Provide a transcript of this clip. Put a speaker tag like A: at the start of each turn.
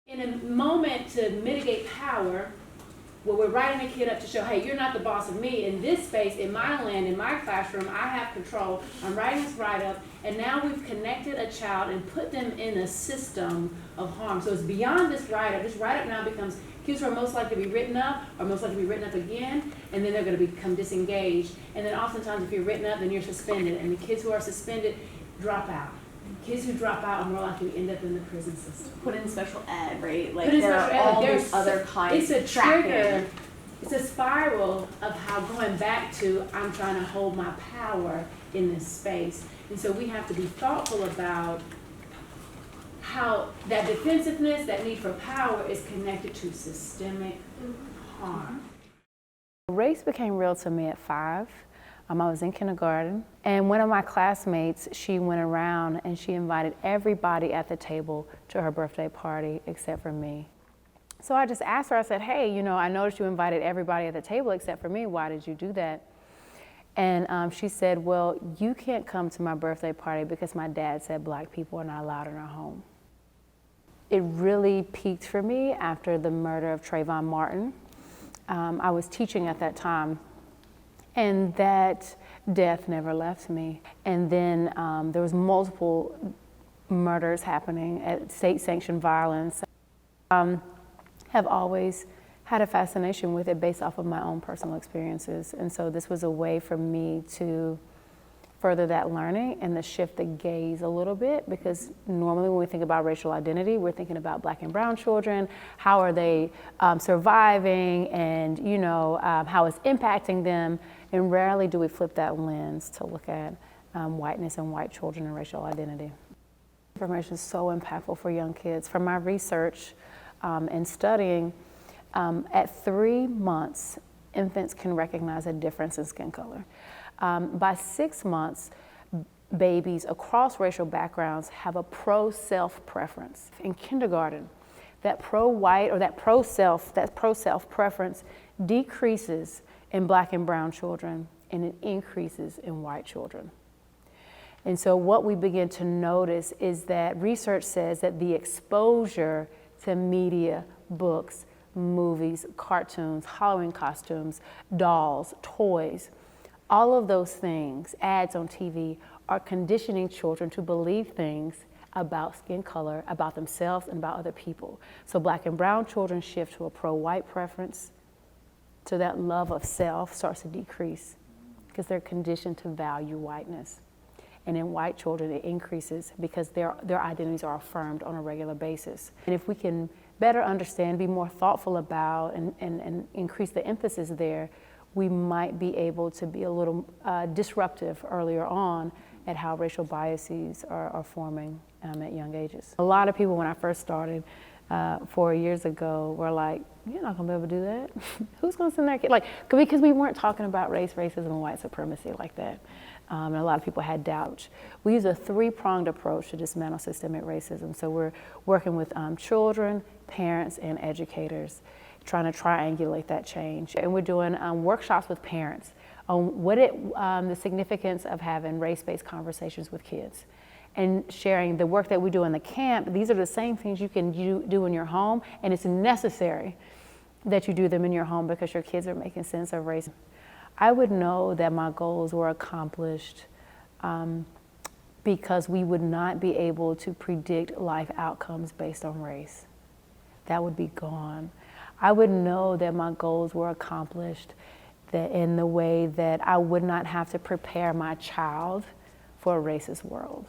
A: In a moment to mitigate power, where we're writing a kid up to show, hey, you're not the boss of me. In this space, in my land, in my classroom, I have control. I'm writing this write-up, and now we've connected a child and put them in a system of harm. So it's beyond this write-up. This write-up now becomes kids who are most likely to be written up, or most likely to be written up again, and then they're going to become disengaged. And then oftentimes, if you're written up, then you're suspended, and the kids who are suspended drop out. Kids who drop out are more likely to end up in the prison system.
B: Put in special ed, right? Like
A: there
B: are all these other kinds.
A: It's a trigger. It's a spiral of how going back to I'm trying to hold my power in this space. And so we have to be thoughtful about how that defensiveness, that need for power is connected to systemic harm.
C: Race became real to me at 5. I was in kindergarten, and one of my classmates, she went around and she invited everybody at the table to her birthday party except for me. So I just asked her, I said, hey, you know, I noticed you invited everybody at the table except for me. Why did you do that? And she said, well, you can't come to my birthday party because my dad said black people are not allowed in our home. It really peaked for me after the murder of Trayvon Martin. I was teaching at that time. And that death never left me. And then there was multiple murders happening at state-sanctioned violence. Have always had a fascination with it based off of my own personal experiences. And so this was a way for me to further that learning and to shift the gaze a little bit, because normally when we think about racial identity, we're thinking about black and brown children. How are they surviving, and you know, how it's impacting them? And rarely do we flip that lens to look at whiteness and white children and racial identity. Information is so impactful for young kids. From my research and studying, at 3 months, infants can recognize a difference in skin color. By 6 months, babies across racial backgrounds have a pro-self preference. In kindergarten, that pro-white or that pro-self preference decreases in black and brown children, and it increases in white children. And so what we begin to notice is that research says that the exposure to media, books, movies, cartoons, Halloween costumes, dolls, toys, all of those things, ads on TV, are conditioning children to believe things about skin color, about themselves, and about other people. So black and brown children shift to a pro-white preference, so that love of self starts to decrease because they're conditioned to value whiteness. And in white children, it increases because their identities are affirmed on a regular basis. And if we can better understand, be more thoughtful about, and increase the emphasis there, we might be able to be a little disruptive earlier on at how racial biases are forming at young ages. A lot of people, when I first started 4 years ago, were like, you're not gonna be able to do that. Who's gonna send their kid? Like, because we weren't talking about race, racism, and white supremacy like that. And a lot of people had doubts. We use a 3-pronged approach to dismantle systemic racism. So we're working with children, parents, and educators, trying to triangulate that change. And we're doing workshops with parents on the significance of having race-based conversations with kids, and sharing the work that we do in the camp. These are the same things you can do in your home, and it's necessary that you do them in your home because your kids are making sense of race. I would know that my goals were accomplished because we would not be able to predict life outcomes based on race. That would be gone. I would know that my goals were accomplished that in the way that I would not have to prepare my child for a racist world.